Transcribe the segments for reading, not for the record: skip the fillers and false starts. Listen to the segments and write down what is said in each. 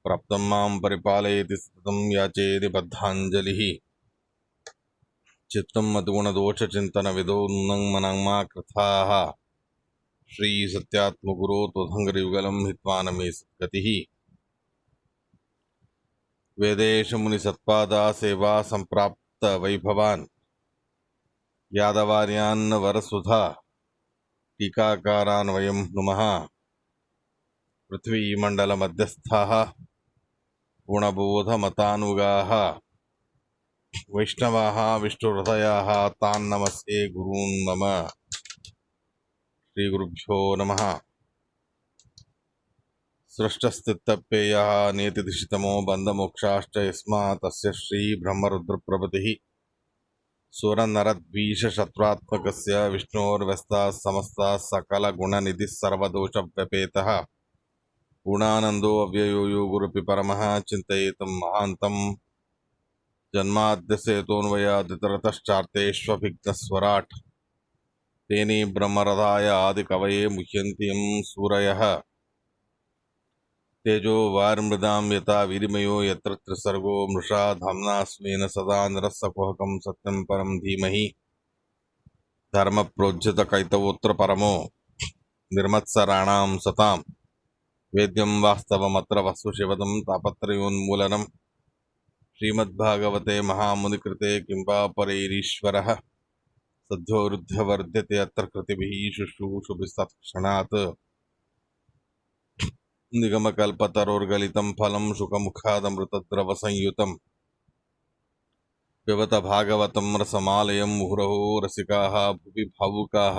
प्राप्तं मां परिपालयति सततं याचेति बद्धाञ्जलिः चित्तं मद्गुणदोषचिन्तनविदो नूनं मनङ्मा कृथाः श्रीसत्यात्मगुरो त्वदङ्घ्रियुगलं हित्वा न मे सद्गतिः वेदेशमुनिसत्पादा सेवा सम्प्राप्तवैभवान् यादवार्यान् वरसुधा टीकाकारान् वयं नुमः पृथ्वीमण्डलमध्यस्थाः गुणबोधमतानुगाः वैष्णवाः विष्णुहृदयाः तान् नमस्ते गुरून् मम श्रीगुरुभ्यो नमः सृष्टस्थित्यप्ययः नेतिदिशितमो बन्धमोक्षाश्च यस्मात् तस्य श्रीब्रह्मरुद्रप्रभृतिः सुरनरद्वीषशत्रुत्मकस्य विष्णोर्व्यस्ताः समस्ताः सकलगुणनिधिः सर्वदोषव्यपेतः गुणानन्दो अव्ययो यो गुरुपि परमः चिन्तयेतं महान्तम् जन्माद्यसेतोऽन्वयादितरतश्चार्तेष्वभिघ्नस्वराट् तेने ब्रह्मरदाय आदिकवये मुह्यन्ति यं सूरयः तेजो वारिमृदां यथा वीरिमयो यत्र त्रिसर्गो मृषा धाम्ना स्वेन सदा निरस्तकुहकं सत्यं परं धीमहि धर्मप्रोज्झितकैतवोऽत्र परमो निर्मत्सराणां सतां वेद्यं वास्तवमत्र वस्तुशिवदं तापत्रयोन्मूलनं श्रीमद्भागवते महामुनिकृते किं वा परैरीश्वरः सद्यो हृद्यवर्ध्यते अत्र कृतिभिः शुश्रूषुभिस्तत्क्षणात् निगमकल्पतरोर्गलितं फलं शुकमुखादमृतद्रवसंयुतं पिबत भागवतं रसमालयं मुहुरहो रसिकाः भुवि भावुकाः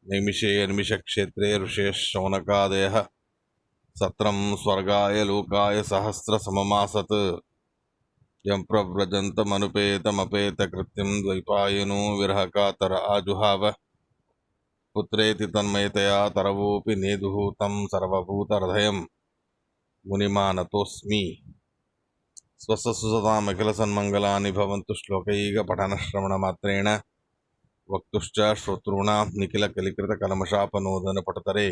नैमिषे निमिषक्षेत्रे ऋषेः शौनकादयः सत्रं स्वर्गाय लोकाय सहस्रसममासत् यं प्रव्रजन्तमनुपेतमपेतकृत्यं द्वैपायनो विरहकातर आजुहाव पुत्रेति तन्मयतया तरवोऽपि नेदुः तं सर्वभूतहृदयं मुनिमानतोऽस्मि स्वससुसतामखिलसन्मङ्गलानि भवन्तु श्लोकैकपठनश्रवणमात्रेण वक्तुश्च श्रोतॄणां निखिलकलिकृतकल्मषापनोदनपटतरे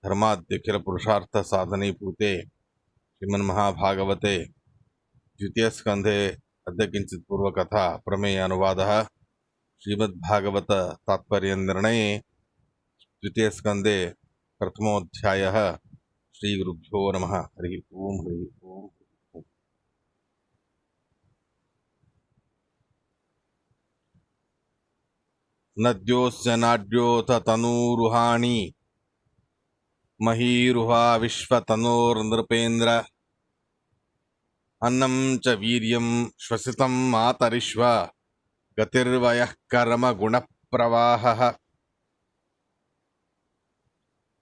धर्माद्यखिलपुरुषार्थसाधनीभूते श्रीमन्महाभागवते द्वितीयस्कन्धे अद्य किञ्चित् पूर्वकथा प्रमेय अनुवादः श्रीमद्भागवत तात्पर्यनिर्णये द्वितीयस्कन्धे प्रथमोऽध्यायः श्रीगुरुभ्यो नमः हरिः ओम् हरिः ओम् नद्योऽस्य नाड्योऽथ तनूरुहाणि महीरुहा विश्वतनोर्नृपेन्द्र अन्नं च वीर्यं श्वसितं मातरिश्व गतिर्वयः कर्मगुणप्रवाहः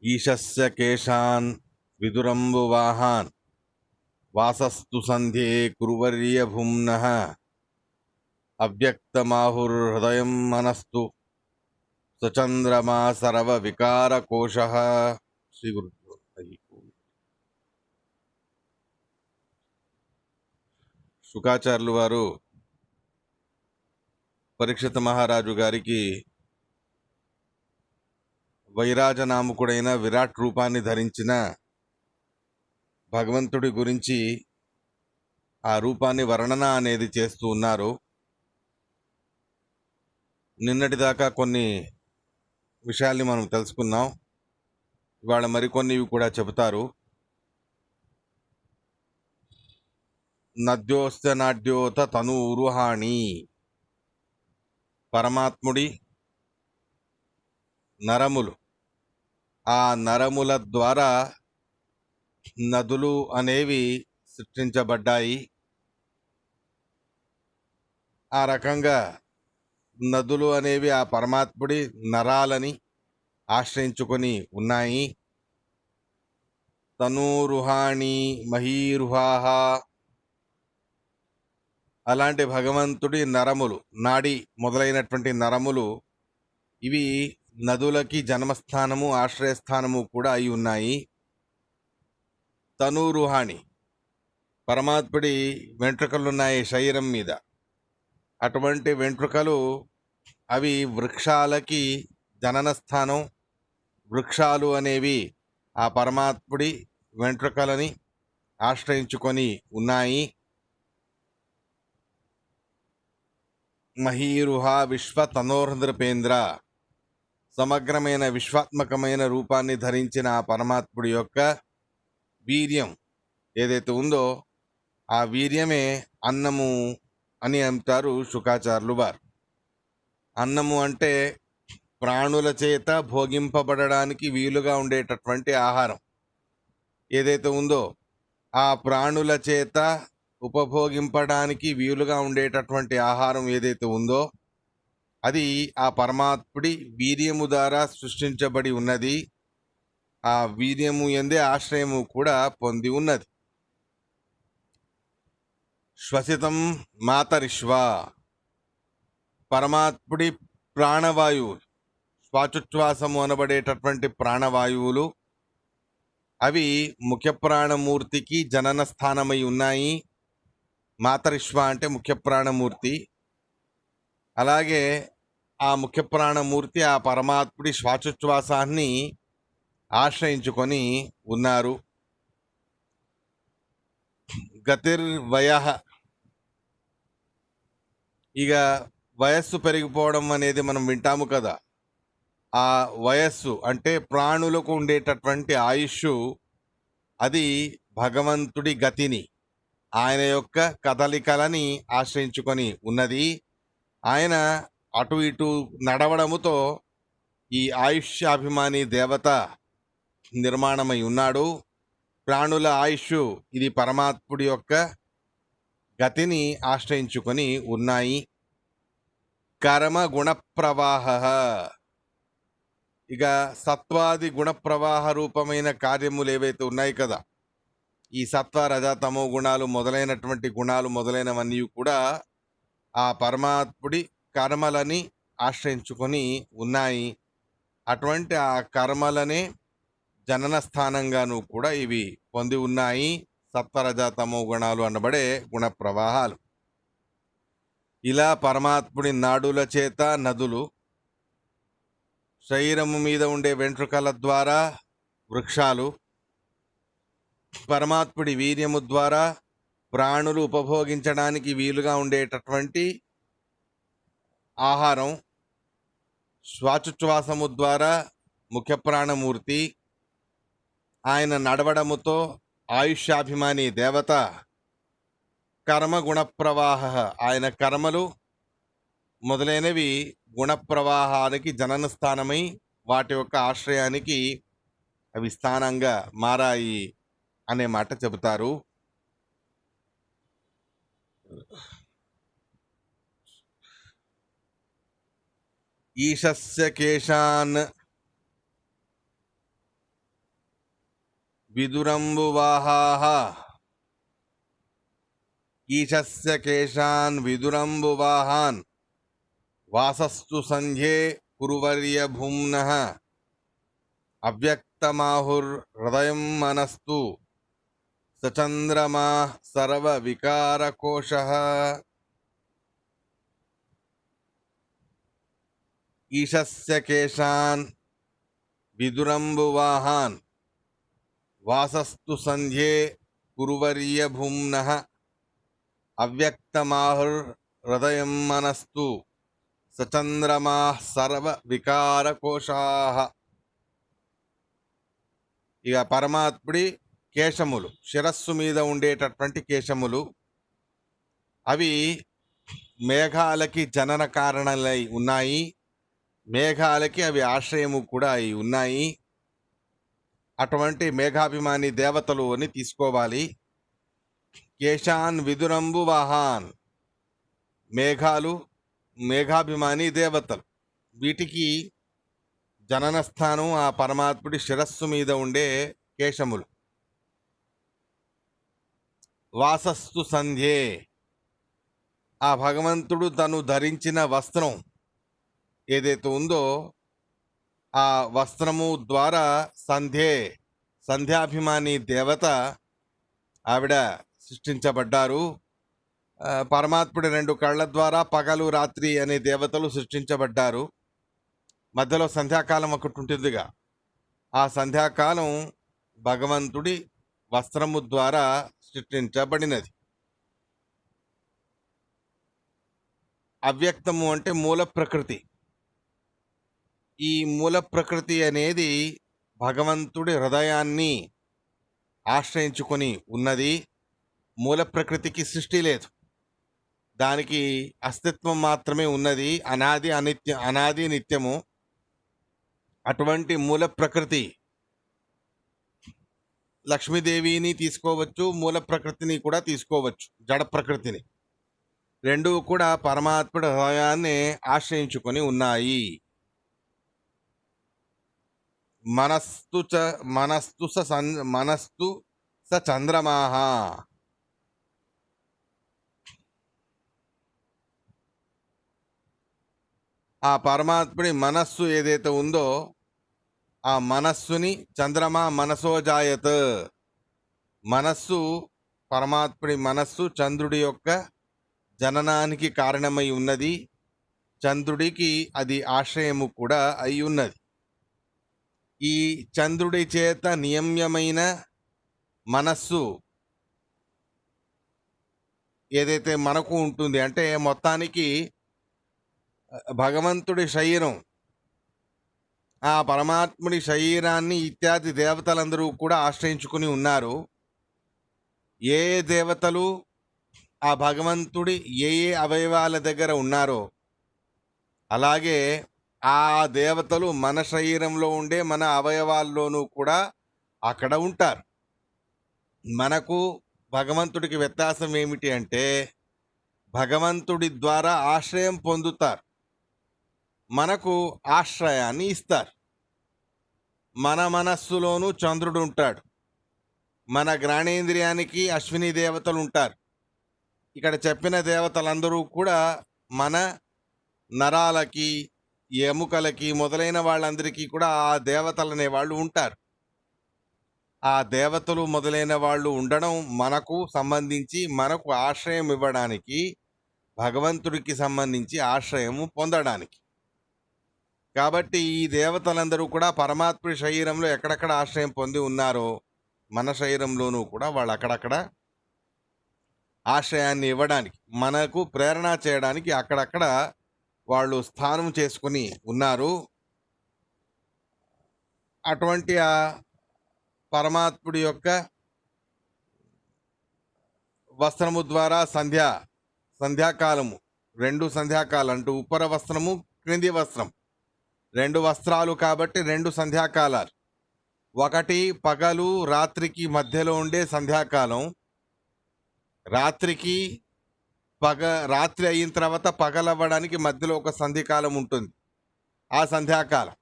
ईशस्य केशान् विदुरम्बुवाहान् वासस्तु सन्ध्ये कुरुवर्यभुम्नः अव्यक्तमाहुर्हृदयं मनस्तु स्वचन्द्रमा सर्वविकारकोशः श्रीगुरुभ्यो नमः। శుకాచార్యులు వారు పరీక్షిత మహారాజు గారికి వైరాజనామకుడైన విరాట్ రూపాన్ని ధరించిన భగవంతుడి గురించి ఆ రూపాన్ని వర్ణన అనేది చేస్తూ ఉన్నారు. నిన్నటిదాకా కొన్ని విషయాల్ని మనం తెలుసుకున్నాం. ఇవాళ మరికొన్ని కూడా చెబుతారు. నద్యోస్త నాడ్యోత తనూరుహాణి, పరమాత్ముడి నరములు, ఆ నరముల ద్వారా నదులు అనేవి సృష్టించబడ్డాయి. ఆ రకంగా నదులు అనేవి ఆ పరమాత్ముడి నరాలని ఆశ్రయించుకొని ఉన్నాయి. తనూరుహాణి మహీరుహాహ, అలాంటి భగవంతుడి నరములు, నాడి మొదలైనటువంటి నరములు, ఇవి నదులకి జన్మస్థానము ఆశ్రయస్థానము కూడా అయి ఉన్నాయి. తనూరుహాణి, పరమాత్ముడి వెంట్రుకలున్నాయి శరీరం మీద. అటువంటి వెంట్రుకలు అవి వృక్షాలకి జనన స్థానం. వృక్షాలు అనేవి ఆ పరమాత్ముడి వెంట్రుకలని ఆశ్రయించుకొని ఉన్నాయి. మహీరుహ విశ్వ తనోర్నృపేంద్ర, సమగ్రమైన విశ్వాత్మకమైన రూపాన్ని ధరించిన ఆ పరమాత్ముడి యొక్క వీర్యం ఏదైతే ఉందో ఆ వీర్యమే అన్నము అని అంటారు శుకాచార్యులు వారు. అన్నము అంటే ప్రాణుల చేత భోగింపబడడానికి వీలుగా ఉండేటటువంటి ఆహారం ఏదైతే ఉందో, ఆ ప్రాణుల చేత ఉపభోగింపడానికి వీలుగా ఉండేటటువంటి ఆహారం ఏదైతే ఉందో అది ఆ పరమాత్ముడి వీర్యము ద్వారా సృష్టించబడి ఉన్నది. ఆ వీర్యము ఎందే ఆశ్రయము కూడా పొంది ఉన్నది. శ్వసితం మాతరిశ్వ, పరమాత్ముడి ప్రాణవాయువు, శ్వాసోచ్ఛ్వాసము అనబడేటటువంటి ప్రాణవాయువులు అవి ముఖ్య ప్రాణమూర్తికి జనన స్థానమై ఉన్నాయి. మాతరిశ్వ అంటే ముఖ్య ప్రాణమూర్తి. అలాగే ఆ ముఖ్య ప్రాణమూర్తి ఆ పరమాత్ముడి శ్వాసోచ్ఛ్వాసాన్ని ఆశ్రయించుకొని ఉన్నారు. గతిర్వయ, ఇక వయస్సు పెరిగిపోవడం అనేది మనం వింటాము కదా. ఆ వయస్సు అంటే ప్రాణులకు ఉండేటటువంటి ఆయుష్, అది భగవంతుడి గతిని, ఆయన యొక్క కదలికలని ఆశ్రయించుకొని ఉన్నది. ఆయన అటు ఇటు నడవడముతో ఈ ఆయుష్యాభిమాని దేవత నిర్మాణమై ఉన్నాడు. ప్రాణుల ఆయుష్ ఇది పరమాత్ముడి యొక్క గతిని ఆశ్రయించుకొని ఉన్నాయి. కర్మ గుణప్రవాహ, ఇక సత్వాది గుణప్రవాహ రూపమైన కార్యములు ఏవైతే ఉన్నాయి కదా, ఈ సత్వ రజ తమో గుణాలు మొదలైనటువంటి గుణాలు మొదలైనవన్నీ కూడా ఆ పరమాత్ముడి కర్మలని ఆశ్రయించుకొని ఉన్నాయి. అటువంటి ఆ కర్మలనే జనన స్థానంగాను కూడా ఇవి పొంది ఉన్నాయి. సత్వరజ తమో గుణాలు అనబడే గుణ ప్రవాహాలు. ఇలా పరమాత్ముడి నాడుల చేత నదులు, శరీరము మీద ఉండే వెంట్రుకల ద్వారా వృక్షాలు, పరమాత్ముడి వీర్యము ద్వారా ప్రాణులు ఉపభోగించడానికి వీలుగా ఉండేటటువంటి ఆహారం, శ్వాసోచ్ఛ్వాసము ద్వారా ముఖ్య ప్రాణమూర్తి, ఆయన నడవడముతో ఆయుష్యాభిమాని దేవత, కర్మ గుణప్రవాహ, ఆయన కర్మలు మొదలైనవి గుణప్రవాహానికి జనన స్థానమై వాటి యొక్క ఆశ్రయానికి అవి స్థానంగా మారాయి అనే మాట చెబుతారు. ఈశస్య కేశాన్ విదురంబువాహాః, ఈశస్య కేశాన్ విదురంబువాహాన్ వాసస్తు సంధ్యే కురువర్య భూమ్నః అవ్యక్తమాహుర్ హృదయం మనస్తు సచంద్రమా సర్వ వికారకోశః. ఈశస్య కేశాన్ విదురంబువాహాన్ వాసస్తు సంధ్యే కురువర్య భూమ్నః అవ్యక్తమాహుర్ హృదయం మనస్తు సచంద్రమా సర్వ వికారకోశాః. ఇక పరమాత్ముడి కేశములు, శిరస్సు మీద ఉండేటటువంటి కేశములు, అవి మేఘాలకి జనన కారణాలై ఉన్నాయి. మేఘాలకి అవి ఆశ్రయము కూడా అయి ఉన్నాయి. అటువంటి మేఘాభిమాని దేవతలు అని తీసుకోవాలి. కేశాన్ విదురంబు వాహాన్, మేఘాలు మేఘాభిమాని దేవతలు, వీటికి జనన స్థానం ఆ పరమాత్ముడి శిరస్సు మీద ఉండే కేశములు. వాసస్తు సంధ్యే, ఆ భగవంతుడు తను ధరించిన వస్త్రం ఏదైతే ఉందో ఆ వస్త్రము ద్వారా సంధ్యే, సంధ్యాభిమాని దేవత ఆవిడ సృష్టించబడ్డారు. పరమాత్ముడి రెండు కళ్ళ ద్వారా పగలు రాత్రి అనే దేవతలు సృష్టించబడ్డారు. మధ్యలో సంధ్యాకాలం ఒకటి ఉంటుందిగా, ఆ సంధ్యాకాలం భగవంతుడి వస్త్రము ద్వారా సృష్టించబడినది. అవ్యక్తము అంటే మూల ప్రకృతి. ఈ మూల ప్రకృతి అనేది భగవంతుడి హృదయాన్ని ఆశ్రయించుకొని ఉన్నది. మూల ప్రకృతికి సృష్టి లేదు, దానికి అస్తిత్వం మాత్రమే ఉన్నది. అనాది నిత్యము. అటువంటి మూల ప్రకృతి లక్ష్మీదేవిని తీసుకోవచ్చు, మూల ప్రకృతిని కూడా తీసుకోవచ్చు, జడ ప్రకృతిని. రెండూ కూడా పరమాత్ముడి హృదయాన్ని ఆశ్రయించుకొని ఉన్నాయి. మనస్తు స చంద్రమాహ. ఆ పరమాత్ముడి మనస్సు ఏదైతే ఉందో ఆ మనస్సుని చంద్రమా మనసో జాయత్. మనస్సు, పరమాత్ముడి మనస్సు చంద్రుడి యొక్క జననానికి కారణమై ఉన్నది. చంద్రుడికి అది ఆశ్రయము కూడా అయి ఉన్నది. ఈ చంద్రుడి చేత నియమ్యమైన మనస్సు ఏదైతే మనకు ఉంటుంది, అంటే మొత్తానికి భగవంతుడి శరీరం, ఆ పరమాత్ముడి శరీరాన్ని ఇత్యాది దేవతలందరూ కూడా ఆశ్రయించుకుని ఉన్నారు. ఏ దేవతలు ఆ భగవంతుడి ఏ అవయవాల దగ్గర ఉన్నారో అలాగే ఆ దేవతలు మన శరీరంలో ఉండే మన అవయవాల్లోనూ కూడా అక్కడ ఉంటారు. మనకు భగవంతుడికి వ్యత్యాసం ఏమిటి అంటే భగవంతుడి ద్వారా ఆశ్రయం పొందుతారు, మనకు ఆశ్రయాన్ని ఇస్తారు. మన మనస్సులోనూ చంద్రుడు ఉంటాడు, మన జ్ఞానేంద్రియానికి అశ్విని దేవతలు ఉంటారు. ఇక్కడ చెప్పిన దేవతలందరూ కూడా మన నరాలకి, ఎముకలకి మొదలైన వాళ్ళందరికీ కూడా ఆ దేవతలు అనే వాళ్ళు ఉంటారు. ఆ దేవతలు మొదలైన వాళ్ళు ఉండడం మనకు సంబంధించి, మనకు ఆశ్రయం ఇవ్వడానికి, భగవంతుడికి సంబంధించి ఆశ్రయము పొందడానికి. కాబట్టి ఈ దేవతలందరూ కూడా పరమాత్ముడి శరీరంలో ఎక్కడెక్కడ ఆశ్రయం పొంది ఉన్నారో మన శరీరంలోనూ కూడా వాళ్ళు అక్కడక్కడ ఆశ్రయాన్ని ఇవ్వడానికి, మనకు ప్రేరణ చేయడానికి అక్కడక్కడ వాళ్ళు స్థానం చేసుకుని ఉన్నారు. అటువంటి ఆ పరమాత్ముడి యొక్క వస్త్రము ద్వారా సంధ్యాకాలము, 2 సంధ్యాకాలం అంటూ ఉపర వస్త్రము, క్రింది వస్త్రం, 2 వస్త్రాలు కాబట్టి 2 సంధ్యాకాలాలు. ఒకటి పగలు రాత్రికి మధ్యలో ఉండే సంధ్యాకాలం, రాత్రి అయిన తర్వాత పగలవ్వడానికి మధ్యలో ఒక సంధ్యాకాలం ఉంటుంది, ఆ సంధ్యాకాలం.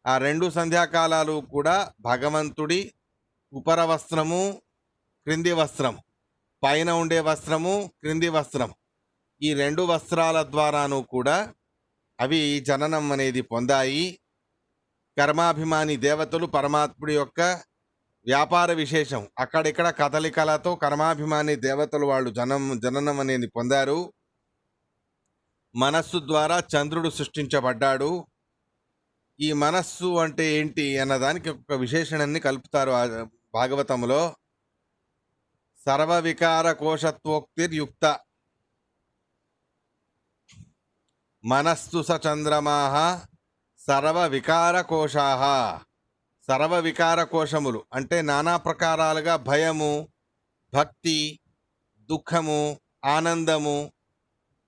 ఆ 2 సంధ్యాకాలాలు కూడా భగవంతుడి ఉపర వస్త్రము, క్రింది వస్త్రము, పైన ఉండే వస్త్రము, క్రింది వస్త్రము, ఈ 2 వస్త్రాల ద్వారాను కూడా అవి జననం అనేది పొందాయి. కర్మాభిమాని దేవతలు పరమాత్ముడి యొక్క వ్యాపార విశేషం, అక్కడిక్కడ కదలికలతో కర్మాభిమాని దేవతలు వాళ్ళు జననం అనేది పొందారు. మనస్సు ద్వారా చంద్రుడు సృష్టించబడ్డాడు. ఈ మనస్సు అంటే ఏంటి అన్నదానికి ఒక విశేషణాన్ని కలుపుతారు భాగవతంలో. సర్వ వికార కోశత్వోక్తిర్యుక్త మనస్సు స చంద్రమాహ సర్వ వికార కోశాహ. సర్వ వికార కోశములు అంటే నానా ప్రకారాలుగా భయము, భక్తి, దుఃఖము, ఆనందము,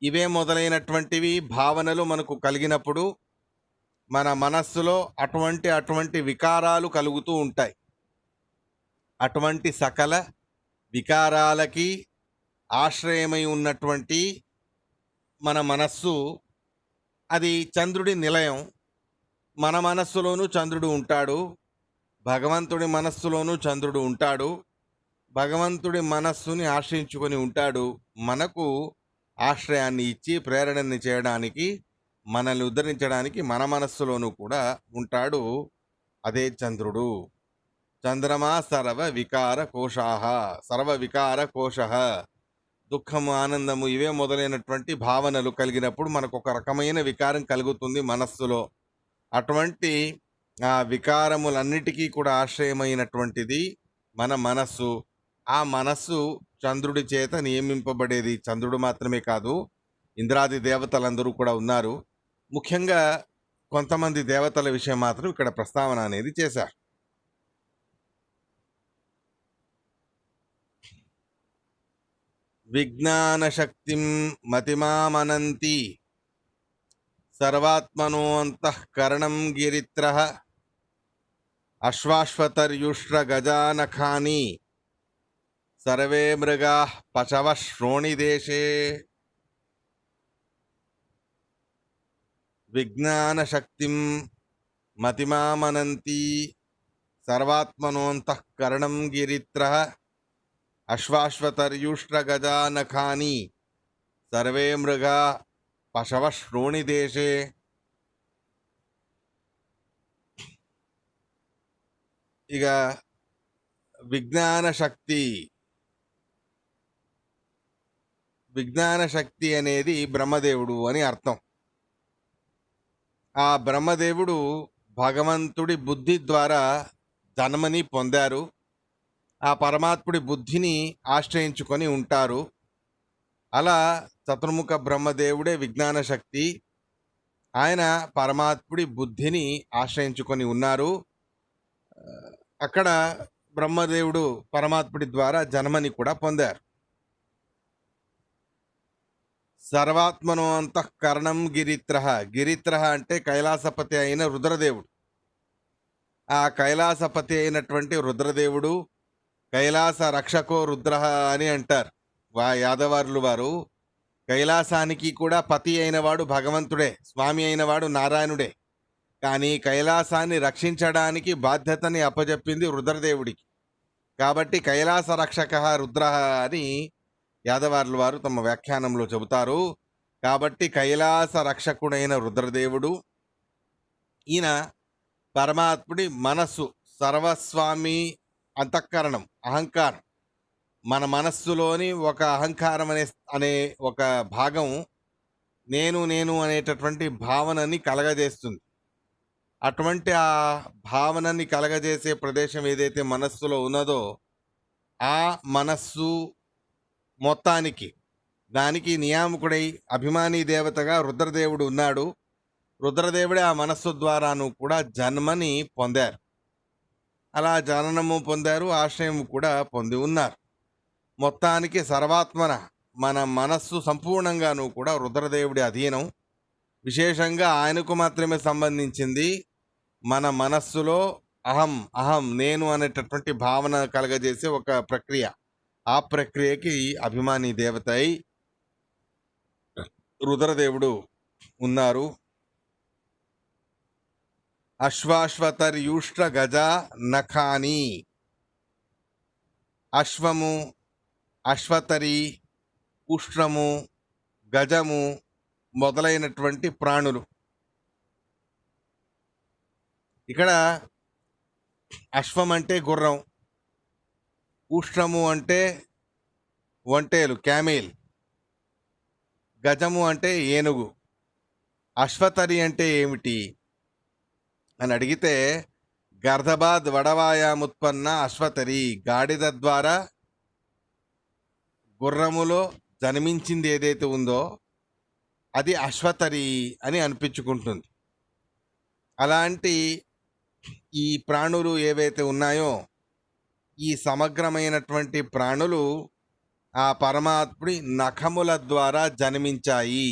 ఇవే మొదలైనటువంటివి భావనలు మనకు కలిగినప్పుడు మన మనస్సులో అటువంటి వికారాలు కలుగుతూ ఉంటాయి. అటువంటి సకల వికారాలకి ఆశ్రయమై ఉన్నటువంటి మన మనస్సు, అది చంద్రుడి నిలయం. మన మనస్సులోనూ చంద్రుడు ఉంటాడు, భగవంతుడి మనస్సులోనూ చంద్రుడు ఉంటాడు. భగవంతుడి మనస్సుని ఆశ్రయించుకొని ఉంటాడు, మనకు ఆశ్రయాన్ని ఇచ్చి ప్రేరణని చేయడానికి, మనల్ని ఉద్ధరించడానికి మన మనస్సులోనూ కూడా ఉంటాడు. అదే చంద్రుడు. చంద్రమా సర్వ వికార కోశాహ. సర్వ వికార కోశ, దుఃఖము, ఆనందము ఇవే మొదలైనటువంటి భావనలు కలిగినప్పుడు మనకు ఒక రకమైన వికారం కలుగుతుంది మనస్సులో. అటువంటి ఆ వికారములన్నిటికీ కూడా ఆశ్రయమైనటువంటిది మన మనస్సు, ఆ మనస్సు చంద్రుడి చేత నియమింపబడేది. చంద్రుడు మాత్రమే కాదు, ఇంద్రాది దేవతలందరూ కూడా ఉన్నారు. ముఖ్యంగా కొంతమంది దేవతల విషయం మాత్రం ఇక్కడ ప్రస్తావన అనేది చేశారు. విజ్ఞాన శక్తిం మతిమామనంతి సర్వాత్మనో అంతఃకరణం గిరిత్రః అశ్వాశ్వతర్యుష్ట్ర గజానఖాని సర్వే మృగాః పశవః శ్రోణిదేశే. విజ్ఞాన శక్తిం మతిమామనంతి సర్వాత్మనోంతఃకరణం గిరిత్రః అశ్వాశ్వతర్యుష్ట్ర గజానఖాని సర్వే మృగా పశవ శ్రోణిదేశే. ఇక విజ్ఞాన శక్తి అనేది బ్రహ్మదేవుడు అని అర్థం. ఆ బ్రహ్మదేవుడు భగవంతుడి బుద్ధి ద్వారా జన్మని పొందారు. ఆ పరమాత్ముడి బుద్ధిని ఆశ్రయించుకొని ఉంటారు. అలా చతుర్ముఖ బ్రహ్మదేవుడే విజ్ఞాన శక్తి. ఆయన పరమాత్ముడి బుద్ధిని ఆశ్రయించుకొని ఉన్నారు. అక్కడ బ్రహ్మదేవుడు పరమాత్ముడి ద్వారా జన్మని కూడా పొందారు. సర్వాత్మనో అంతఃకరణం గిరిత్రః. గిరిత్రః అంటే కైలాసపతి అయిన రుద్రదేవుడు. ఆ కైలాసపతి అయినటువంటి రుద్రదేవుడు కైలాస రక్షకో రుద్ర అని అంటారు యాదవారులు వారు. కైలాసానికి కూడా పతి అయినవాడు భగవంతుడే, స్వామి అయినవాడు నారాయణుడే. కానీ కైలాసాన్ని రక్షించడానికి బాధ్యతని అప్పజెప్పింది రుద్రదేవుడికి. కాబట్టి కైలాస రక్షక రుద్ర అని యాదవారుల వారు తమ వ్యాఖ్యానంలో చెబుతారు. కాబట్టి కైలాస రక్షకుడైన రుద్రదేవుడు ఈయన పరమాత్ముడి మనస్సు, సర్వస్వామి అంతఃకరణం, అహంకారం. మన మనస్సులోని ఒక అహంకారం అనే ఒక భాగం నేను అనేటటువంటి భావనని కలగజేస్తుంది. అటువంటి ఆ భావనని కలగజేసే ప్రదేశం ఏదైతే మనస్సులో ఉన్నదో ఆ మనస్సు మొత్తానికి దానికి నియామకుడై అభిమాని దేవతగా రుద్రదేవుడు ఉన్నాడు. రుద్రదేవుడే ఆ మనస్సు ద్వారాను కూడా జన్మని పొందారు. అలా జననము పొందారు, ఆశ్రయము కూడా పొంది ఉన్నారు. మొత్తానికి సర్వాత్మన మన మనస్సు సంపూర్ణంగాను కూడా రుద్రదేవుడి అధీనం. విశేషంగా ఆయనకు మాత్రమే సంబంధించింది. మన మనస్సులో అహం నేను అనేటటువంటి భావన కలగజేసే ఒక ప్రక్రియ. ఆ ప్రక్రియకి అభిమాని దేవత అయి రుద్రదేవుడు ఉన్నారు. అశ్వాశ్వతర్యుష్ట్ర గజ నఖాని. అశ్వము, అశ్వతరి, ఉష్ట్రము, గజము మొదలైనటువంటి ప్రాణులు. ఇక్కడ అశ్వం అంటే గుర్రం, ఉష్ట్రము అంటే ఒంటేలు, క్యామెల్, గజము అంటే ఏనుగు, అశ్వతరి అంటే ఏమిటి అని అడిగితే గర్ధబాద్ వడవాయాముత్పన్న అశ్వతరి. గాడిద ద్వారా గుర్రములో జన్మించింది ఏదైతే ఉందో అది అశ్వతరి అని అనిపించుకుంటుంది. అలాంటి ఈ ప్రాణులు ఏవైతే ఉన్నాయో ఈ సమగ్రమైనటువంటి ప్రాణులు ఆ పరమాత్ముడి నఖముల ద్వారా జన్మించాయి.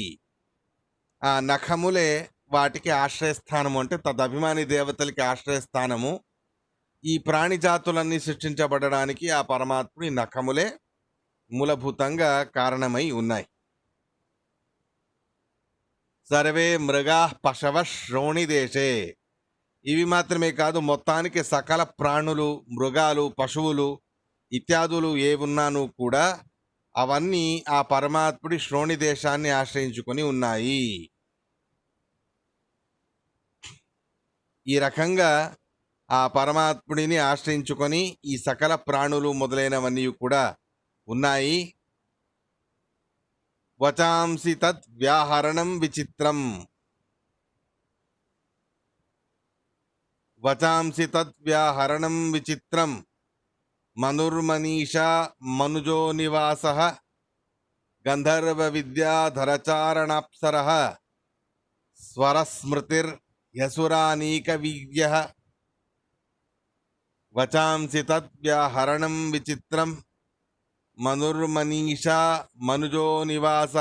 ఆ నఖములే వాటికి ఆశ్రయస్థానము, అంటే తదభిమాని దేవతలకి ఆశ్రయస్థానము. ఈ ప్రాణి జాతులన్నీ సృష్టించబడడానికి ఆ పరమాత్ముడి నఖములే మూలభూతంగా కారణమై ఉన్నాయి. సర్వే మృగా పశవ శ్రోణిదేశే. ఇవి మాత్రమే కాదు, మొత్తానికి సకల ప్రాణులు, మృగాలు, పశువులు ఇత్యాదులు ఏవున్నాను కూడా అవన్నీ ఆ పరమాత్ముడి శ్రోణి దేశాన్ని ఆశ్రయించుకొని ఉన్నాయి. ఈ రకంగా ఆ పరమాత్ముడిని ఆశ్రయించుకొని ఈ సకల ప్రాణులు మొదలైనవన్నీ కూడా ఉన్నాయి. వచాంసి తత్ వ్యాహరణం విచిత్రం. వచాంసి తత్ వ్యాహరణం విచిత్రం. మనుర్మనీషా మనుజో నివాస గంధర్వ విద్యాధరచారణాప్సర స్వరస్మృతిర్యసురానీక వీర్య వచాంసి తద్వ్యాహరణం విచిత్రం మనుర్మనీషా మనుజో నివాస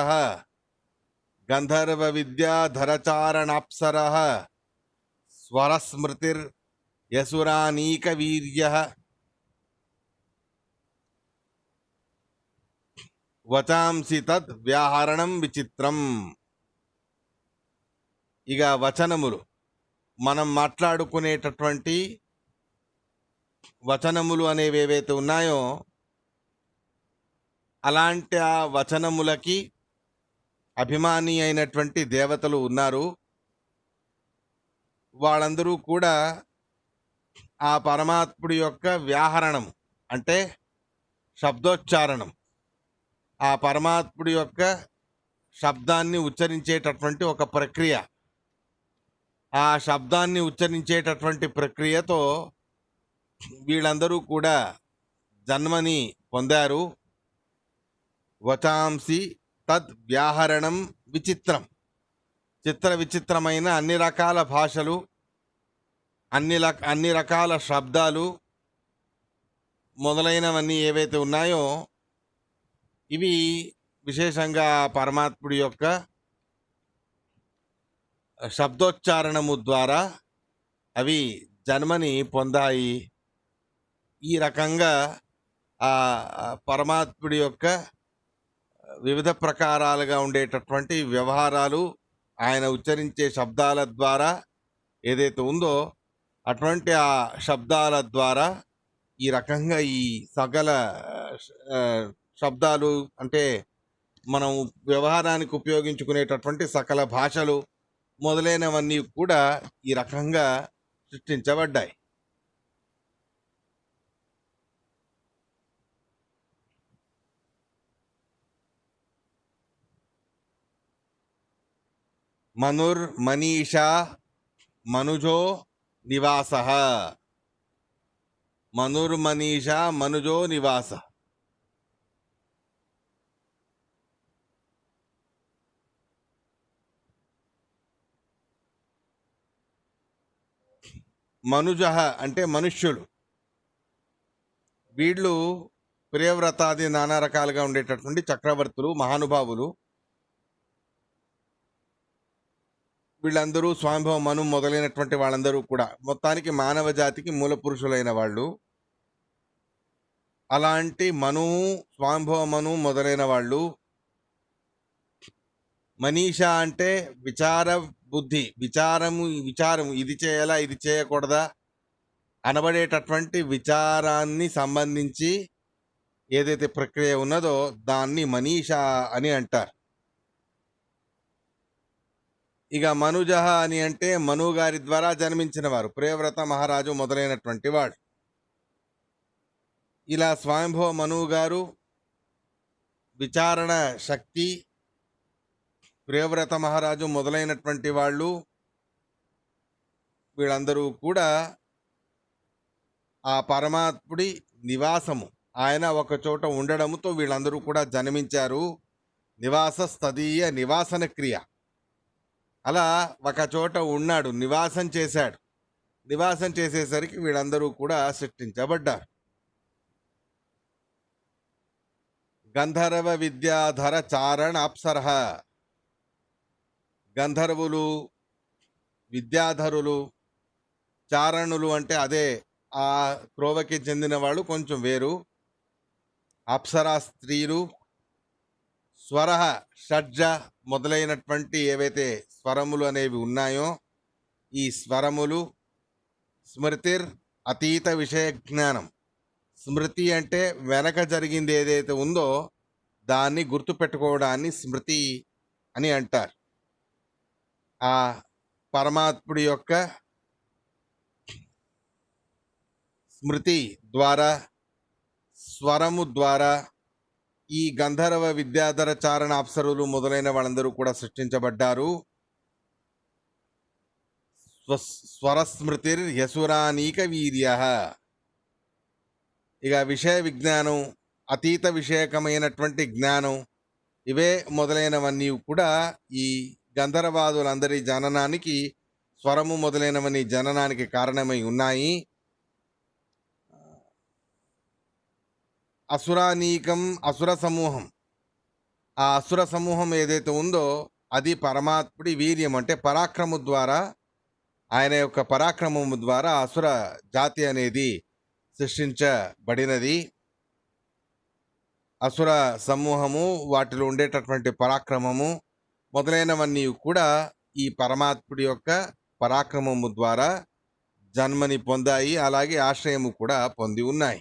గంధర్వ విద్యాధరచారణాప్సర స్వరస్మృతిర్యసురానీక వీర్య వచాంసి తద్ వ్యాహరణం విచిత్రం. ఇక వచనములు మనం మాట్లాడుకునేటటువంటి వచనములు అనేవి ఏవైతే ఉన్నాయో అలాంటి ఆ వచనములకి అభిమాని అయినటువంటి దేవతలు ఉన్నారు. వాళ్ళందరూ కూడా ఆ పరమాత్ముడి యొక్క వ్యాహరణం అంటే శబ్దోచ్చారణం, ఆ పరమాత్ముడి యొక్క శబ్దాన్ని ఉచ్చరించేటటువంటి ఒక ప్రక్రియ, ఆ శబ్దాన్ని ఉచ్చరించేటటువంటి ప్రక్రియతో వీళ్ళందరూ కూడా జన్మని పొందారు. వచాంసి తద్ వ్యాహరణం విచిత్రం, చిత్ర విచిత్రమైన అన్ని రకాల భాషలు, అన్ని రకాల శబ్దాలు మొదలైనవన్నీ ఏవైతే ఉన్నాయో ఇవి విశేషంగా పరమాత్ముడి యొక్క శబ్దోచ్చారణము ద్వారా అవి జన్మని పొందాయి. ఈ రకంగా ఆ పరమాత్ముడి యొక్క వివిధ ప్రకారాలుగా ఉండేటటువంటి వ్యవహారాలు ఆయన ఉచ్చరించే శబ్దాల ద్వారా ఏదైతే ఉందో అటువంటి ఆ శబ్దాల ద్వారా ఈ రకంగా ఈ సకల శబ్దాలు అంటే మనం వ్యవహారానికి ఉపయోగించుకునేటటువంటి సకల భాషలు మొదలైనవన్నీ కూడా ఈ రకంగా సృష్టించబడ్డాయి. మనుర్మనీషా మనుజో నివాస, మనుర్మనీషా మనుజో నివాస. మనుజ అంటే మనుష్యులు. వీళ్ళు ప్రియవ్రతాది నానా రకాలుగా ఉండేటటువంటి చక్రవర్తులు, మహానుభావులు. వీళ్ళందరూ స్వామిభవ మను మొదలైనటువంటి వాళ్ళందరూ కూడా మొత్తానికి మానవ జాతికి మూల పురుషులైన వాళ్ళు. అలాంటి మను, స్వామిభవ మను మొదలైన వాళ్ళు. మనీషా అంటే విచార బుద్ధి, విచారము ఇది చేయాలా ఇది చేయకూడదా అనబడేటటువంటి విచారాన్ని సంబంధించి ఏదైతే ప్రక్రియ ఉన్నదో దాన్ని మనీషా అని అంటారు. ఇక మనుజహ అని అంటే మను గారి ద్వారా జన్మించిన వారు, ప్రియవ్రత మహారాజు మొదలైనటువంటి వాడు. ఇలా స్వయంభవ మను గారు విచారణ శక్తి, ప్రియవ్రత మహారాజు మొదలైనటువంటి వాళ్ళు వీళ్ళందరూ కూడా ఆ పరమాత్ముడి నివాసము, ఆయన ఒక చోట ఉండడముతో వీళ్ళందరూ కూడా జన్మించారు. నివాస స్తదీయ నివాసన క్రియ, అలా ఒక చోట ఉన్నాడు, నివాసం చేశాడు. నివాసం చేసేసరికి వీళ్ళందరూ కూడా సృష్టించబడ్డారు. గంధర్వ విద్యాధర చారణ అప్సరహ, గంధర్వులు, విద్యాధరులు, చారణులు అంటే అదే ఆ క్రోవకి చెందిన వాళ్ళు కొంచెం వేరు. అప్సరా స్త్రీలు, స్వర షడ్జ మొదలైనటువంటి ఏవైతే స్వరములు అనేవి ఉన్నాయో ఈ స్వరములు. స్మృతిర్ అతీత విషయ జ్ఞానం, స్మృతి అంటే వెనక జరిగింది ఏదైతే ఉందో దాన్ని గుర్తుపెట్టుకోవడాన్ని స్మృతి అని అంటారు. ఆ పరమాత్ముడి యొక్క స్మృతి ద్వారా, స్వరము ద్వారా ఈ గంధర్వ విద్యాధర చారణ అప్సరులు మొదలైన వాళ్ళందరూ కూడా సృష్టించబడ్డారు. స్వరస్మృతిర్ యసురానీక వీర్య, ఇక విషయ విజ్ఞానం, అతీత విషయకమైనటువంటి జ్ఞానం, ఇవే మొదలైనవన్నీ కూడా ఈ గంధర్వాదులందరి జననానికి, స్వరము మొదలైనవన్నీ జననానికి కారణమై ఉన్నాయి. అసురానీకం, అసుర సమూహం, ఆ అసుర సమూహం ఏదైతే ఉందో అది పరమాత్ముడి వీర్యం అంటే పరాక్రము ద్వారా, ఆయన యొక్క పరాక్రమము ద్వారా అసుర జాతి అనేది సృష్టించబడినది. అసుర సమూహము, వాటిలో ఉండేటటువంటి పరాక్రమము మొదలైనవన్నీ కూడా ఈ పరమాత్ముడి యొక్క పరాక్రమము ద్వారా జన్మని పొందాయి, అలాగే ఆశ్రయము కూడా పొంది ఉన్నాయి.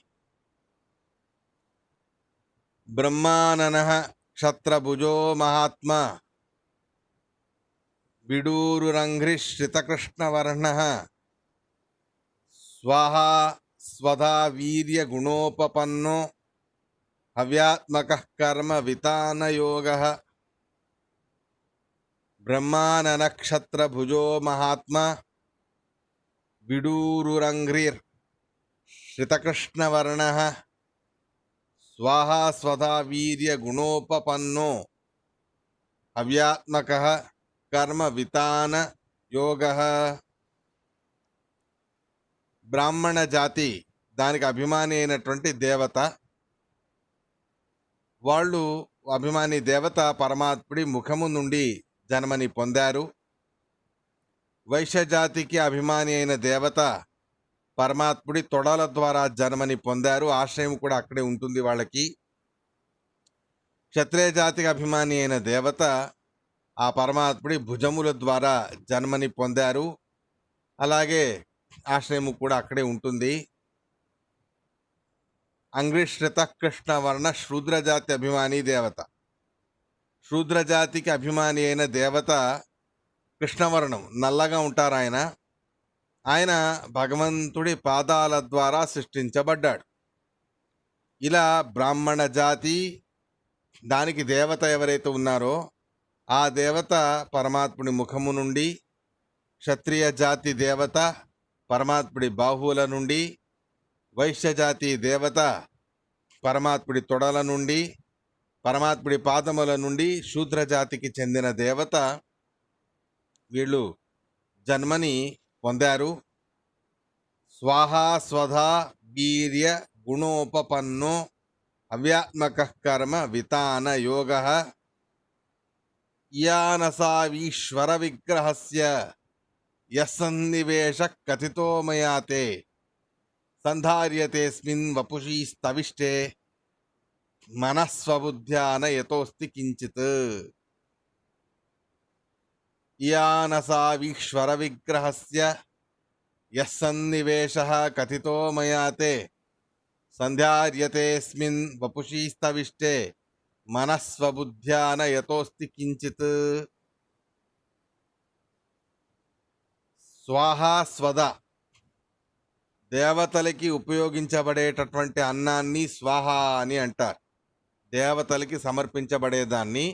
బ్రహ్మాననః క్షత్రభుజో మహాత్మా విడూరురంఘ్రిశ్రితకృష్ణవర్ణః స్వాహా స్వధా వీర్యగుణోపపన్నో హవ్యాత్మకః కర్మ వితానయోగః. బ్రహ్మాననక్షత్రభుజో మహాత్మా విడూరురంఘ్రిశ్రితకృష్ణవర్ణః స్వాహా స్వధా వీర్యగుణోపపన్నో హవ్యాత్మకః కర్మ వితాన యోగః. బ్రాహ్మణ జాతి, దానికి అభిమాని అయినటువంటి దేవత, వాళ్ళు అభిమాని దేవత పరమాత్ముడి ముఖము నుండి జన్మని పొందారు. వైశ్య జాతికి అభిమాని అయిన దేవత పరమాత్ముడి తొడల ద్వారా జన్మని పొందారు, ఆశ్రయం కూడా అక్కడే ఉంటుంది వాళ్ళకి. క్షత్రియ జాతికి అభిమాని అయిన దేవత ఆ పరమాత్ముడి భుజముల ద్వారా జన్మని పొందారు, అలాగే ఆశ్రయము కూడా అక్కడే ఉంటుంది. అంగ్రిశ్రిత కృష్ణవర్ణ శూద్రజాతి అభిమాని దేవత, శూద్రజాతికి అభిమాని అయిన దేవత కృష్ణవర్ణం, నల్లగా ఉంటారు ఆయన. ఆయన భగవంతుడి పాదాల ద్వారా సృష్టించబడ్డాడు. ఇలా బ్రాహ్మణ జాతి, దానికి దేవత ఎవరైతే ఉన్నారో ఆ దేవత పరమాత్ముడి ముఖము నుండి, క్షత్రియ జాతి దేవత పరమాత్ముడి బాహువుల నుండి, వైశ్య జాతి దేవత పరమాత్ముడి తొడల నుండి, పరమాత్ముడి పాదముల నుండి, శూద్ర జాతికి చెందిన దేవత వీళ్ళు జన్మని పొందారు. స్వాహా స్వధా వీర్య గుణోపపన్నో అవ్యాత్మకః కర్మ వితాన యోగః. యానసావీశ్వర విగ్రహస్య యస్సన్నివేశ కథితో మయా తే సంధార్యతేస్మిన్ వపుషీ స్తవిష్టే మనస్వబుద్ధ్యాన యతోస్తి కించిత్. యానసావీశ్వర విగ్రహస్య యస్సన్నివేశః కథితో మయా తే సంధ్యార్యతేస్మిన్ వపుషీ స్తవిష్టే మనస్వబుద్ధ్యాన యతోస్తి కించిత్. స్వాహా స్వద, దేవతలకి ఉపయోగించబడేటటువంటి అన్నాన్ని స్వాహ అని అంటారు. దేవతలకి సమర్పించబడేదాన్ని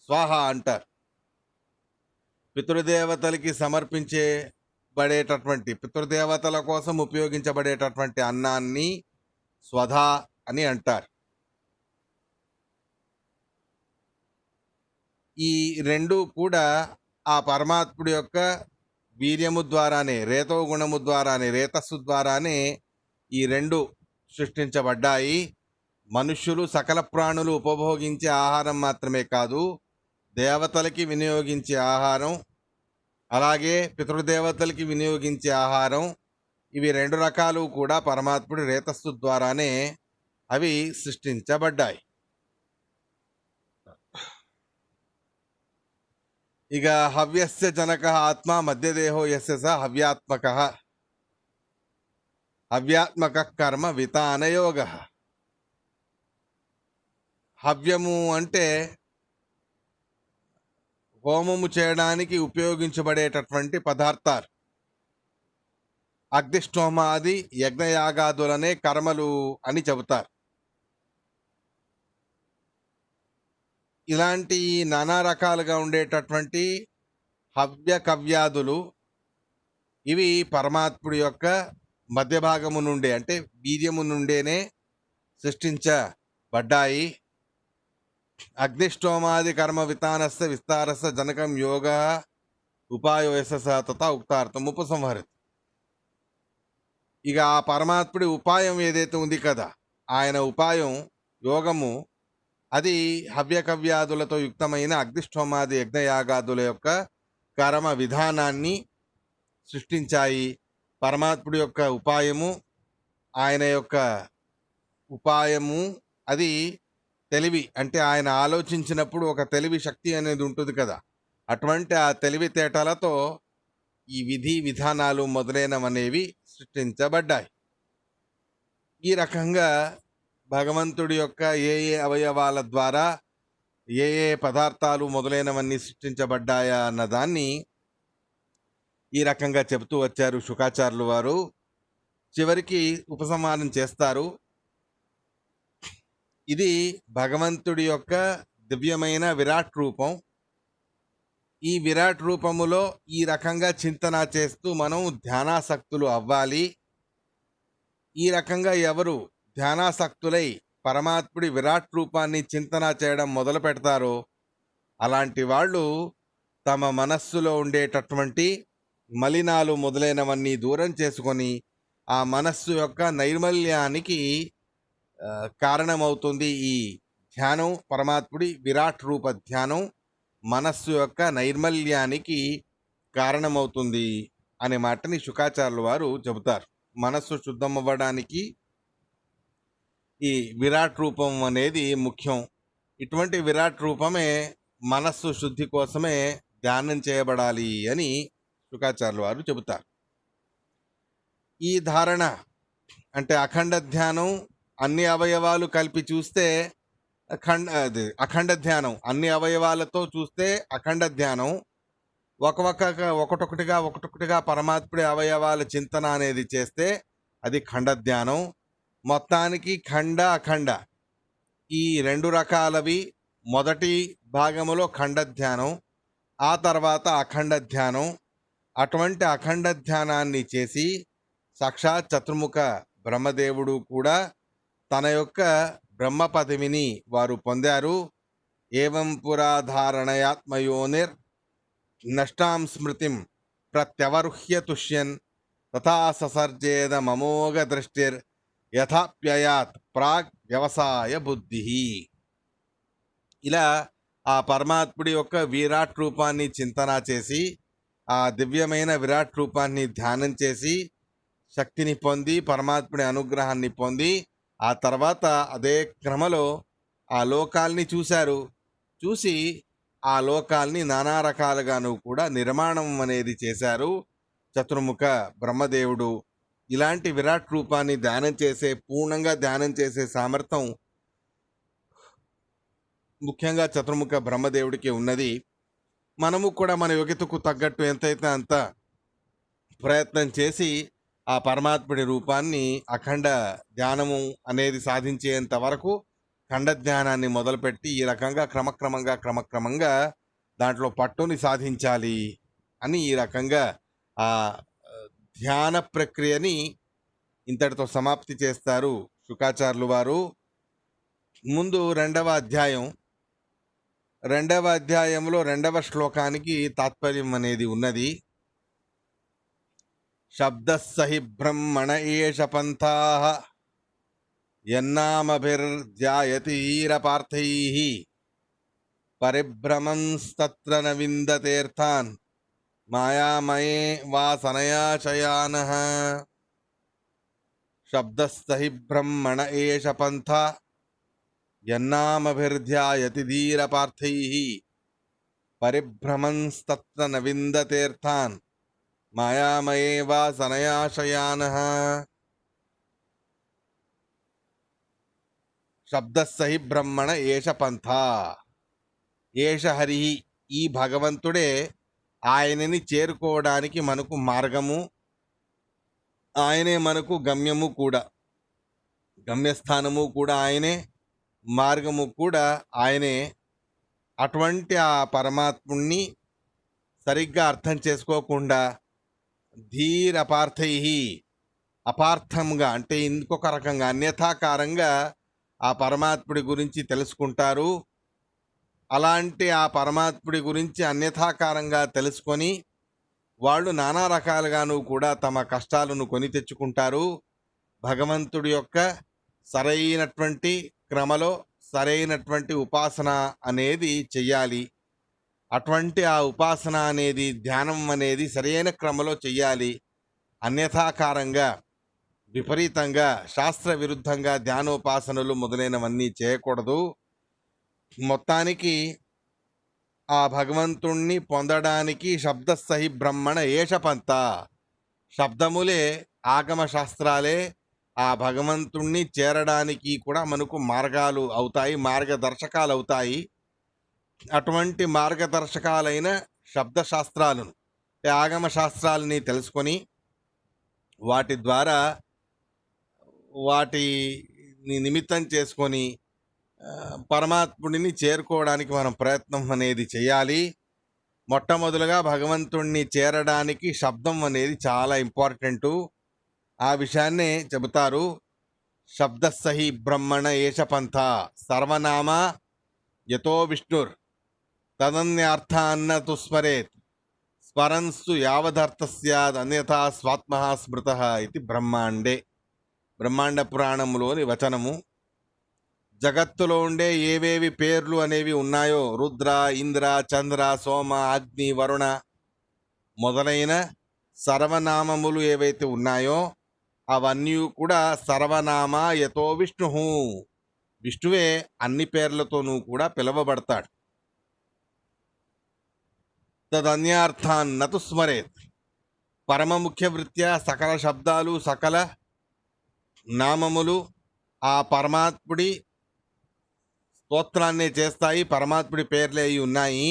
స్వాహ అంటారు. పితృదేవతలకి సమర్పించబడేటటువంటి, పితృదేవతల కోసం ఉపయోగించబడేటటువంటి అన్నాన్ని స్వధా అని అంటారు. ఈ రెండు కూడా ఆ పరమాత్ముడి యొక్క వీర్యము ద్వారానే, రేతో గుణము ద్వారానే, రేతస్సు ద్వారానే ఈ రెండు సృష్టించబడ్డాయి. మనుష్యులు, సకల ప్రాణులు ఉపభోగించే ఆహారం మాత్రమే కాదు, దేవతలకి వినియోగించే ఆహారం, అలాగే పితృదేవతలకి వినియోగించే ఆహారం, ఇవి రెండు రకాలు కూడా పరమాత్ముడి రేతస్సు ద్వారానే అవి సృష్టించబడ్డాయి. ఇక హవ్యస్య జనక ఆత్మ మధ్యదేహో యస్య స హవ్యాత్మక. హవ్యాత్మక కర్మ వితానయోగ. హవ్యము అంటే హోమము చేయడానికి ఉపయోగించబడేటటువంటి పదార్థాలు. అగ్నిష్టోమాది యజ్ఞయాగాదులనే కర్మలు అని చెబుతారు. ఇలాంటి నానా రకాలుగా ఉండేటటువంటి హవ్య కవ్యాదులు ఇవి పరమాత్ముడి యొక్క మధ్య భాగము నుండే, అంటే వీర్యము నుండేనే సృష్టించబడ్డాయి. అగ్నిష్టోమాది కర్మ వితానస్య విస్తారస్య జనకం యోగ ఉపాయో యశస తథా ఉక్తార్థం ఉపసంహరిత. ఇక ఆ పరమాత్ముడి ఉపాయం ఏదైతే ఉంది కదా, ఆయన ఉపాయం యోగము, అది హవ్యకవ్యాదులతో యుక్తమైన అగ్నిష్టోమాది యజ్ఞయాగాదుల యొక్క కర్మ విధానాన్ని సృష్టించాయి. పరమాత్ముడి యొక్క ఉపాయము, ఆయన యొక్క ఉపాయము అది తెలివి, అంటే ఆయన ఆలోచించినప్పుడు ఒక తెలివి శక్తి అనేది ఉంటుంది కదా, అటువంటి ఆ తెలివితేటలతో ఈ విధి విధానాలు మొదలైనవనేవి సృష్టించబడ్డాయి. ఈ రకంగా భగవంతుడి యొక్క ఏ ఏ అవయవాల ద్వారా ఏ ఏ పదార్థాలు మొదలైనవన్నీ సృష్టించబడ్డాయా అన్నదాన్ని ఈ రకంగా చెబుతూ వచ్చారు శుకాచార్యులు వారు. చివరికి ఉపసంహారం చేస్తారు. ఇది భగవంతుడి యొక్క దివ్యమైన విరాట్ రూపం. ఈ విరాట్ రూపములో ఈ రకంగా చింతన చేస్తూ మనం ధ్యానాసక్తులు అవ్వాలి. ఈ రకంగా ఎవరు ధ్యానాసక్తులై పరమాత్ముడి విరాట్ రూపాన్ని చింతన చేయడం మొదలు పెడతారో అలాంటి వాళ్ళు తమ మనస్సులో ఉండేటటువంటి మలినాలు మొదలైనవన్నీ దూరం చేసుకొని ఆ మనస్సు యొక్క నైర్మల్యానికి కారణమవుతుంది. ఈ ధ్యానం, పరమాత్ముడి విరాట్ రూప ధ్యానం మనస్సు యొక్క నైర్మల్యానికి కారణమవుతుంది అనే మాటని శుకాచార్యుల వారు చెబుతారు. మనస్సు శుద్ధమవ్వడానికి ఈ విరాట్ రూపం అనేది ముఖ్యం. ఇటువంటి విరాట్ రూపమే మనస్సు శుద్ధి కోసమే ధ్యానం చేయబడాలి అని శుకాచార్యుల వారు చెబుతారు. ఈ ధారణ అంటే అఖండ ధ్యానం, అన్ని అవయవాలు కలిపి చూస్తే అఖండ ధ్యానం, అన్ని అవయవాలతో చూస్తే అఖండ ధ్యానం, ఒకటొకటిగా పరమాత్ముడి అవయవాల చింతన అనేది చేస్తే అది ఖండ ధ్యానం. మొత్తానికి ఖండ అఖండ ఈ రెండు రకాలవి. మొదటి భాగములో ఖండ ధ్యానం, ఆ తర్వాత అఖండ ధ్యానం. అటువంటి అఖండ ధ్యానాన్ని చేసి సాక్షాత్ చతుర్ముఖ బ్రహ్మదేవుడు కూడా తన యొక్క బ్రహ్మ పదవిని వారు పొందారు. ఏవం పురాధారణయాత్మయోనిర్ నష్టాం స్మృతిం ప్రత్యవరుహ్య తుష్యన్ తథా ససర్జేద మమోఘ దృష్టిర్ యథాప్యయాత్ ప్రాగ్ వ్యవసాయ బుద్ధి. ఇలా ఆ పరమాత్ముడి యొక్క విరాట్ రూపాన్ని చింతన చేసి ఆ దివ్యమైన విరాట్ రూపాన్ని ధ్యానం చేసి శక్తిని పొంది పరమాత్ముడి అనుగ్రహాన్ని పొంది ఆ తర్వాత అదే క్రమలో ఆ లోకాల్ని చూశారు. చూసి ఆ లోకాల్ని నానా రకాలుగాను కూడా నిర్మాణం అనేది చేశారు చతుర్ముఖ బ్రహ్మదేవుడు. ఇలాంటి విరాట్ రూపాన్ని పూర్ణంగా ధ్యానం చేసే సామర్థ్యం ముఖ్యంగా చతుర్ముఖ బ్రహ్మదేవుడికి ఉన్నది. మనము కూడా మన యోగ్యతకు తగ్గట్టు ఎంతైతే అంత ప్రయత్నం చేసి ఆ పరమాత్ముడి రూపాన్ని అఖండ ధ్యానము అనేది సాధించేంత వరకు ఖండ ధ్యానాన్ని మొదలుపెట్టి ఈ రకంగా క్రమక్రమంగా దాంట్లో పట్టుని సాధించాలి అని ఈ రకంగా ఆ ధ్యాన ప్రక్రియని ఇంతటితో సమాప్తి చేస్తారు శుకాచార్యులు వారు. ముందు రెండవ అధ్యాయంలో రెండవ శ్లోకానికి తాత్పర్యం అనేది ఉన్నది. శబ్దస్సహి బ్రహ్మణ ఏష పంథాః యన్నామభిర్ధ్యాయతీరపార్థైః పరిభ్రమంస్తత్ర న విందతేర్థాన్ మాయామయే వాసనయాశయానః. శబ్దస్సహి బ్రహ్మణ ఏష పంథా యన్నామభిర్ధ్యాయతి ధీరపార్థైః పరిభ్రమంస్తత్ర న విందతేర్థాన్ మాయామయే వాసనయాశయానః. శబ్దస్సహి బ్రహ్మణ ఏష పంథా, ఏష హరి, ఈ భగవంతుడే ఆయనని చేరుకోవడానికి మనకు మార్గము, ఆయనే మనకు గమ్యము కూడా, గమ్యస్థానము కూడా ఆయనే, మార్గము కూడా ఆయనే. అటువంటి ఆ పరమాత్ముణ్ణి సరిగ్గా అర్థం చేసుకోకుండా ధీరపార్థై, అపార్థంగా అంటే ఇంకొక రకంగా అన్యథాకారంగా ఆ పరమాత్ముడి గురించి తెలుసుకుంటారు. అలాంటి ఆ పరమాత్ముడి గురించి అన్యథాకారంగా తెలుసుకొని వాళ్ళు నానా రకాలుగాను కూడా తమ కష్టాలను కొని తెచ్చుకుంటారు. భగవంతుడి యొక్క సరైనటువంటి క్రమలో సరైనటువంటి ఉపాసన అనేది చెయ్యాలి. అటువంటి ఆ ఉపాసన అనేది, ధ్యానం అనేది సరైన క్రమలో చెయ్యాలి. అన్యథాకారంగా, విపరీతంగా, శాస్త్ర విరుద్ధంగా ధ్యానోపాసనలు మొదలైనవన్నీ చేయకూడదు. మొత్తానికి ఆ భగవంతుణ్ణి పొందడానికి శబ్దసహి బ్రహ్మణ ఏషపంత, శబ్దములే ఆగమ శాస్త్రాలే ఆ భగవంతుణ్ణి చేరడానికి కూడా మనకు మార్గాలు అవుతాయి, మార్గదర్శకాలు అవుతాయి. అటువంటి మార్గదర్శకాలైన శబ్దశాస్త్రాలను, ఆగమ శాస్త్రాలని తెలుసుకొని వాటి ద్వారా వాటిని నిమిత్తం చేసుకొని పరమాత్ముడిని చేరుకోవడానికి మనం ప్రయత్నం అనేది చేయాలి. మొట్టమొదలుగా భగవంతుణ్ణి చేరడానికి శబ్దం అనేది చాలా ఇంపార్టెంటు. ఆ విషయాన్నే చెబుతారు. శబ్దసహి బ్రహ్మణ ఏషపంథ సర్వనామ యతో విష్ణుర్ తదన్యార్థాన్న తుస్మరేత్ స్మరన్సు యావదర్థ స్యాద్ అన్యథా స్వాత్మః స్మృతః ఇది బ్రహ్మాండే, బ్రహ్మాండ పురాణంలోని వచనము. జగత్తులో ఉండే ఏవేవి పేర్లు అనేవి ఉన్నాయో, రుద్ర, ఇంద్ర, చంద్ర, సోమ, అగ్ని, వరుణ మొదలైన సర్వనామములు ఏవైతే ఉన్నాయో అవన్నీ కూడా సర్వనామ యతో విష్ణు, విష్ణువే అన్ని పేర్లతోనూ కూడా పిలువబడతాడు. తదన్యార్థాన్నతు స్మరేత్, పరమ ముఖ్య వృత్యా సకల శబ్దాలు, సకల నామములు ఆ పరమాత్ముడి స్తోత్రాన్నే చేస్తాయి, పరమాత్ముడి పేర్లే అయి ఉన్నాయి.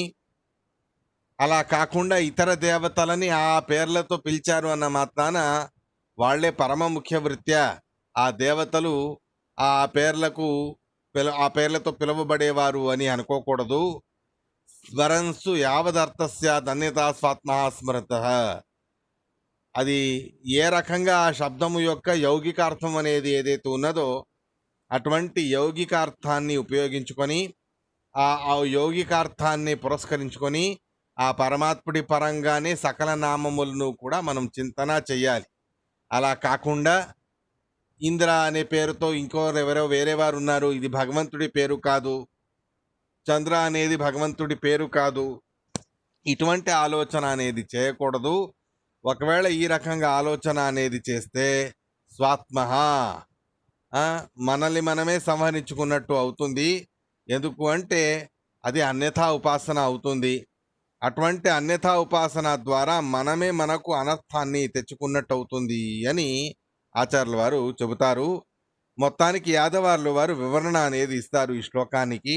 అలా కాకుండా ఇతర దేవతలని ఆ పేర్లతో పిలిచారు అన్న మాత్రాన వాళ్లే పరమ ముఖ్య వృత్యా ఆ దేవతలు ఆ పేర్లకు ఆ పేర్లతో పిలువబడేవారు అని అనుకోకూడదు. స్మరన్సు యావదర్థస్యాద్ అన్యథా స్వాత్మః స్మృతః, అది ఏ రకంగా ఆ శబ్దము యొక్క యౌగికార్థం అనేది ఏదైతే ఉన్నదో అటువంటి యౌగికార్థాన్ని ఉపయోగించుకొని ఆ యౌగికార్థాన్ని పురస్కరించుకొని ఆ పరమాత్ముడి పరంగానే సకల నామములను కూడా మనం చింతన చెయ్యాలి. అలా కాకుండా ఇంద్ర అనే పేరుతో ఎవరో వేరే వారు ఉన్నారు, ఇది భగవంతుడి పేరు కాదు, చంద్ర అనేది భగవంతుడి పేరు కాదు, ఇటువంటి ఆలోచన అనేది చేయకూడదు. ఒకవేళ ఈ రకంగా ఆలోచన అనేది చేస్తే స్వాత్మః, మనల్ని మనమే సంహరించుకున్నట్టు అవుతుంది. ఎందుకు అంటే అది అన్యథా ఉపాసన అవుతుంది. అటువంటి అన్యథా ఉపాసన ద్వారా మనమే మనకు అనర్థాన్ని తెచ్చుకున్నట్టు అవుతుంది అని ఆచార్యుల వారు చెబుతారు. మొత్తానికి యాదవార్లు వారు వివరణ అనేది ఇస్తారు ఈ శ్లోకానికి.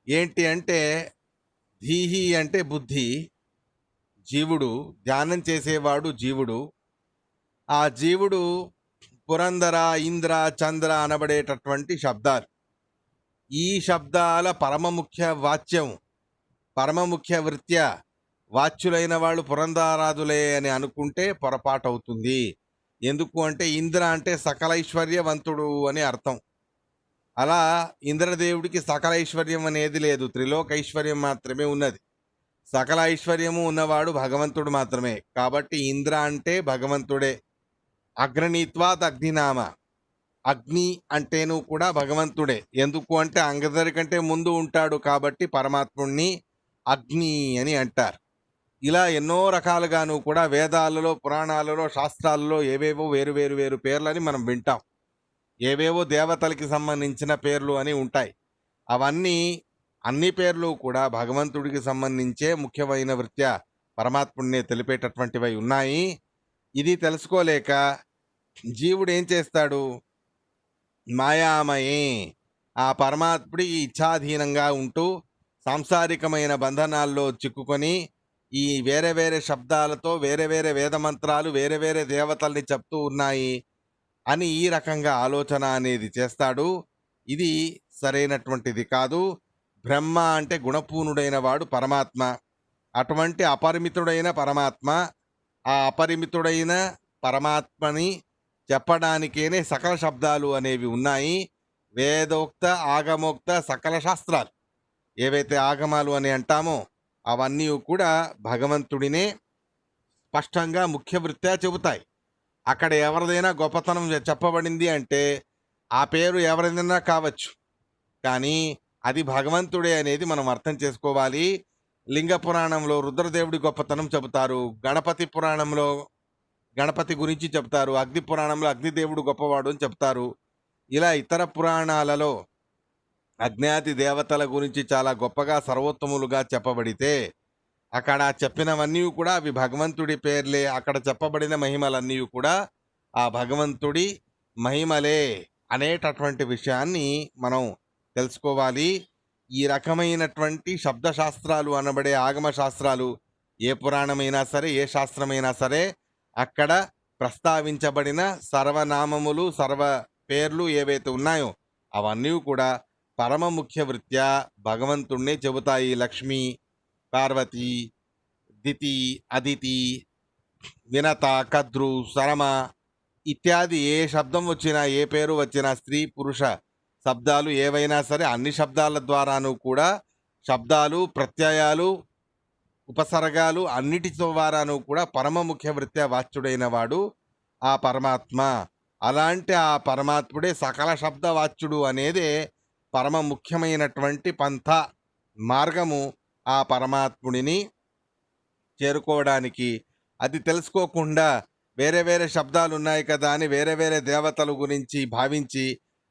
ఏంటి అంటే ధీహి అంటే బుద్ధి, జీవుడు, ధ్యానం చేసేవాడు జీవుడు. ఆ జీవుడు పురంధర, ఇంద్ర, చంద్ర అనబడేటటువంటి శబ్దాలు, ఈ శబ్దాల పరమ ముఖ్య వాచ్యం, పరమ ముఖ్య వృత్య వాచ్యులైన వాళ్ళు పురంధరాదులే అని అనుకుంటే పొరపాటు అవుతుంది. ఎందుకు అంటే ఇంద్ర అంటే సకలైశ్వర్యవంతుడు అని అర్థం. అలా ఇంద్రదేవుడికి సకల ఐశ్వర్యం అనేది లేదు, త్రిలోక ఐశ్వర్యం మాత్రమే ఉన్నది. సకల ఐశ్వర్యము ఉన్నవాడు భగవంతుడు మాత్రమే. కాబట్టి ఇంద్ర అంటే భగవంతుడే. అగ్రణీత్వాత్ అగ్నినామ, అగ్ని అంటేను కూడా భగవంతుడే. ఎందుకు అంటే అందరికంటే ముందు ఉంటాడు కాబట్టి పరమాత్ముణ్ణి అగ్ని అని అంటారు. ఇలా ఎన్నో రకాలుగాను కూడా వేదాలలో, పురాణాలలో, శాస్త్రాలలో ఏవేవో వేరు వేరు వేరు పేర్లని మనం వింటాం. ఏవేవో దేవతలకి సంబంధించిన పేర్లు అని ఉంటాయి. అవన్నీ అన్ని పేర్లు కూడా భగవంతుడికి సంబంధించే ముఖ్యమైన వృత్యా పరమాత్ముడిని తెలిపేటటువంటివి ఉన్నాయి. ఇది తెలుసుకోలేక జీవుడు ఏం చేస్తాడు? మాయామయే, ఆ పరమాత్ముడి ఇచ్ఛాధీనంగా ఉంటూ సాంసారికమైన బంధనాల్లో చిక్కుకొని ఈ వేరే వేరే శబ్దాలతో వేరే వేరే వేదమంత్రాలు వేరే వేరే దేవతల్ని చెప్తూ ఉన్నాయి అని ఈ రకంగా ఆలోచన అనేది చేస్తాడు. ఇది సరైనటువంటిది కాదు. బ్రహ్మ అంటే గుణపూర్ణుడైన వాడు పరమాత్మ. అటువంటి అపరిమితుడైన పరమాత్మ, ఆ అపరిమితుడైన పరమాత్మని చెప్పడానికేనే సకల శబ్దాలు అనేవి ఉన్నాయి. వేదోక్త ఆగమోక్త సకల శాస్త్రాలు ఏవైతే ఆగమాలు అని అంటామో అవన్నీ కూడా భగవంతుడినే స్పష్టంగా ముఖ్య వృత్యా చెబుతాయి. అక్కడ ఎవరిదైనా గొప్పతనం చెప్పబడింది అంటే ఆ పేరు ఎవరిదైనా కావచ్చు, కానీ అది భగవంతుడే అనేది మనం అర్థం చేసుకోవాలి. లింగ పురాణంలో రుద్రదేవుడి గొప్పతనం చెబుతారు, గణపతి పురాణంలో గణపతి గురించి చెప్తారు, అగ్ని పురాణంలో అగ్నిదేవుడు గొప్పవాడు అని చెప్తారు. ఇలా ఇతర పురాణాలలో అజ్ఞాతి దేవతల గురించి చాలా గొప్పగా సర్వోత్తములుగా చెప్పబడితే అక్కడ చెప్పినవన్నీ కూడా అవి భగవంతుడి పేర్లే. అక్కడ చెప్పబడిన మహిమలన్నీ కూడా ఆ భగవంతుడి మహిమలే అనేటటువంటి విషయాన్ని మనం తెలుసుకోవాలి. ఈ రకమైనటువంటి శబ్దశాస్త్రాలు అనబడే ఆగమ శాస్త్రాలు ఏ పురాణమైనా సరే, ఏ శాస్త్రమైనా సరే, అక్కడ ప్రస్తావించబడిన సర్వనామములు సర్వ పేర్లు ఏవైతే ఉన్నాయో అవన్నీ కూడా పరమ ముఖ్య వృత్యా భగవంతుణ్ణే చెబుతాయి. లక్ష్మి, పార్వతి, దితి, అదితి, వినత, కద్రు, సరమ ఇత్యాది ఏ శబ్దం వచ్చినా, ఏ పేరు వచ్చినా, స్త్రీ పురుష శబ్దాలు ఏవైనా సరే అన్ని శబ్దాల ద్వారాను కూడా శబ్దాలు, ప్రత్యయాలు, ఉపసర్గాలు అన్నిటి ద్వారాను కూడా పరమ ముఖ్య వృత్యా వాచ్యుడైన వాడు ఆ పరమాత్మ. అలాంటి ఆ పరమాత్ముడే సకల శబ్ద వాచ్యుడు అనేదే పరమ ముఖ్యమైనటువంటి పంథ మార్గము. ఆ పరమాత్ముడిని చేరుకోవడానికి అది తెలుసుకోకుండా వేరే వేరే శబ్దాలు ఉన్నాయి కదా అని వేరే వేరే దేవతల గురించి భావించి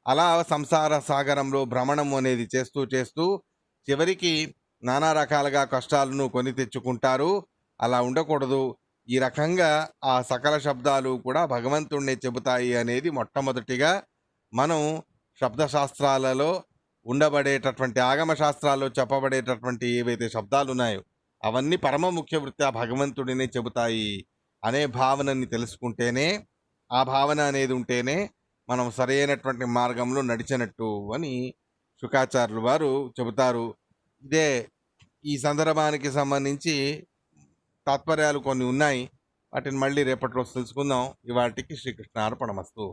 అలా సంసార సాగరంలో భ్రమణం అనేది చేస్తూ చేస్తూ చివరికి నానా రకాలుగా కష్టాలను కొని తెచ్చుకుంటారు. అలా ఉండకూడదు. ఈ రకంగా ఆ సకల శబ్దాలు కూడా భగవంతుణ్ణి చెబుతాయి అనేది మొట్టమొదటిగా మనం శబ్దశాస్త్రాలలో ఉండబడేటటువంటి ఆగమ శాస్త్రాల్లో చెప్పబడేటటువంటి ఏవైతే శబ్దాలు ఉన్నాయో అవన్నీ పరమ ముఖ్య వృత్యా భగవంతుడినే చెబుతాయి అనే భావనని తెలుసుకుంటేనే, ఆ భావన అనేది ఉంటేనే మనం సరైనటువంటి మార్గంలో నడిచినట్టు అని శుకాచార్యులు వారు చెబుతారు. ఇదే ఈ సందర్భానికి సంబంధించి తాత్పర్యాలు కొన్ని ఉన్నాయి. వాటిని మళ్ళీ రేపటి రోజు తెలుసుకుందాం. ఇవాటికి శ్రీకృష్ణ అర్పణమస్తు.